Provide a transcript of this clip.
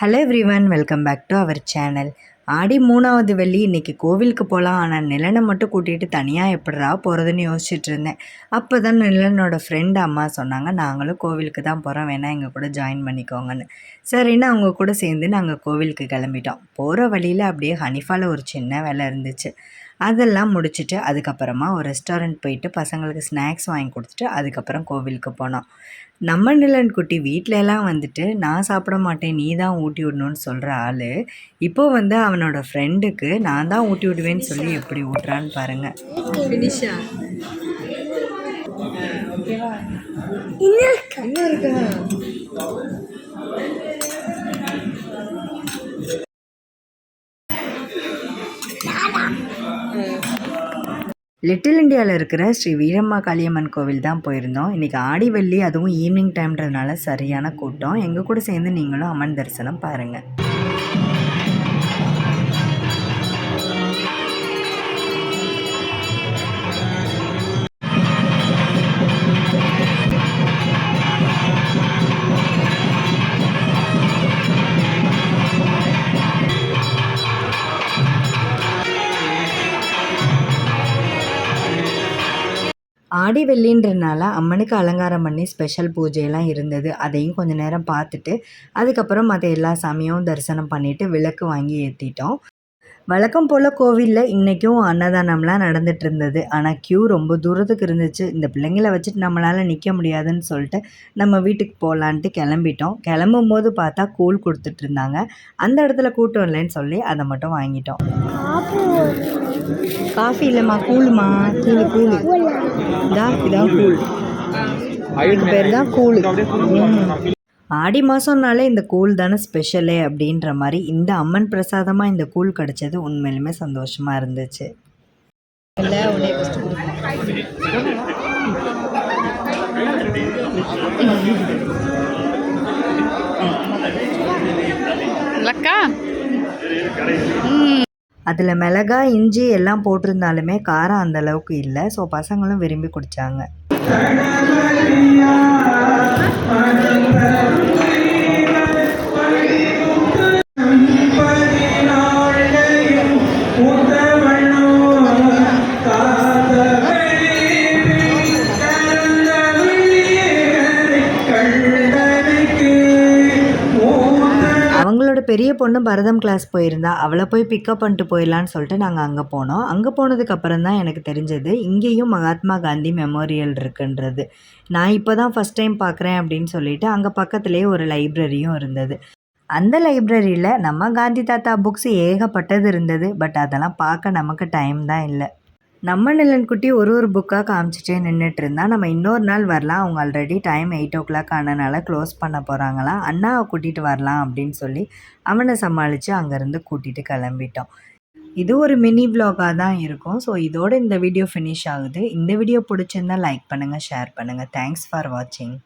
Hello everyone, welcome back to our channel. ஆடி 3வது வெள்ளி இன்றைக்கி கோவிலுக்கு போகலாம். ஆனால் நிலனை மட்டும் கூட்டிகிட்டு தனியாக எப்படிரா போகிறதுன்னு யோசிச்சுட்டு இருந்தேன். அப்போ தான் நிலனோட ஃப்ரெண்டு அம்மா சொன்னாங்க, நாங்களும் கோவிலுக்கு தான் போகிறோம், வேணால் எங்கள் கூட ஜாயின் பண்ணிக்கோங்கன்னு. சரின்னு அவங்க கூட சேர்ந்து நாங்கள் கோவிலுக்கு கிளம்பிட்டோம். போகிற வழியில் அப்படியே ஹனிஃபாவில் ஒரு சின்ன வேலை இருந்துச்சு. அதெல்லாம் முடிச்சுட்டு அதுக்கப்புறமா ஒரு ரெஸ்டாரண்ட் போயிட்டு பசங்களுக்கு ஸ்நாக்ஸ் வாங்கி கொடுத்துட்டு அதுக்கப்புறம் கோவிலுக்கு போனோம். நம்ம நிலன் குட்டி வீட்டிலலாம் வந்துட்டு நான் சாப்பிட மாட்டேன், நீ தான் ஊட்டி விடணும்னு சொல்கிற ஆள் இப்போது அவனோட ஃப்ரெண்டுக்கு நான் தான் ஊட்டி விடுவேன்னு சொல்லி எப்படி ஊட்டுறான்னு பாருங்கள். லிட்டில் இண்டியாவில் இருக்கிற ஸ்ரீ வீரம்மா காளியம்மன் கோவில் தான் போயிருந்தோம். இன்றைக்கி ஆடி வெள்ளி, அதுவும் ஈவினிங் டைம்ன்றதுனால சரியான கூட்டம். எங்கள் கூட சேர்ந்து நீங்களும் அம்மன் தரிசனம் பாருங்கள். ஆடி வெள்ளின்றனால அம்மனுக்கு அலங்காரம் பண்ணி ஸ்பெஷல் பூஜையெல்லாம் இருந்தது. அதையும் கொஞ்சம் நேரம் பார்த்துட்டு அதுக்கப்புறம் மற்ற எல்லா சாமியும் தரிசனம் பண்ணிவிட்டு விளக்கு வாங்கி ஏற்றிட்டோம். வழக்கம் போல் கோவிலில் இன்றைக்கும் அன்னதானம்லாம் நடந்துகிட்டு இருந்தது. ஆனால் க்யூ ரொம்ப தூரத்துக்கு இருந்துச்சு. இந்த பிள்ளைங்களை வச்சுட்டு நம்மளால் நிற்க முடியாதுன்னு சொல்லிட்டு நம்ம வீட்டுக்கு போகலான்ட்டு கிளம்பிட்டோம். கிளம்பும்போது பார்த்தா கூழ் கொடுத்துட்ருந்தாங்க. அந்த இடத்துல கூட்டம் இல்லைன்னு சொல்லி அதை மட்டும் வாங்கிட்டோம். காஃபி இல்லைம்மா, கூழுமா. கூழ் இதான் கூழ். அதுக்கு பேர் தான் கூழ். ஆடி மாதம்னாலே இந்த கூழ் தானே ஸ்பெஷலே அப்படின்ற மாதிரி இந்த அம்மன் பிரசாதமாக இந்த கூழ் கிடச்சது உண்மையிலுமே சந்தோஷமாக இருந்துச்சு. அதில் மிளகா, இஞ்சி எல்லாம் போட்டிருந்தாலுமே காரம் அந்த அளவுக்கு இல்லை. ஸோ பசங்களும் விரும்பி குடித்தாங்க. அவங்களோட பெரிய பொண்ணு பரதம் கிளாஸ் போயிருந்தா, அவளை போய் பிக்கப் பண்ணிட்டு போயிடலான்னு சொல்லிட்டு நாங்கள் அங்கே போனோம். அங்கே போனதுக்கப்புறம் தான் எனக்கு தெரிஞ்சது இங்கேயும் மகாத்மா காந்தி மெமோரியல் இருக்குன்றது. நான் இப்போ தான் ஃபஸ்ட் டைம் பார்க்குறேன் அப்படின்னு சொல்லிட்டு அங்கே பக்கத்துலேயே ஒரு லைப்ரரியும் இருந்தது. அந்த லைப்ரரியில் நம்ம காந்தி தாத்தா புக்ஸ் ஏகப்பட்டது இருந்தது. பட் அதெல்லாம் பார்க்க நமக்கு டைம் தான் இல்லை. நம்ம நிலன்குட்டி ஒரு புக்காக காமிச்சிட்டே நின்றுட்டு இருந்தால் நம்ம இன்னொரு நாள் வரலாம். அவங்க ஆல்ரெடி டைம் 8 o'clock ஆனனால க்ளோஸ் பண்ண போகிறாங்களாம். அண்ணாவை கூட்டிகிட்டு வரலாம் அப்படின்னு சொல்லி அவனை சமாளித்து அங்கேருந்து கூட்டிகிட்டு கிளம்பிட்டோம். இது ஒரு மினி விலாகாக தான் இருக்கும். ஸோ இதோட இந்த வீடியோ ஃபினிஷ் ஆகுது. இந்த வீடியோ பிடிச்சிருந்தால் லைக் பண்ணுங்கள், ஷேர் பண்ணுங்கள். தேங்க்ஸ் ஃபார் வாட்சிங்.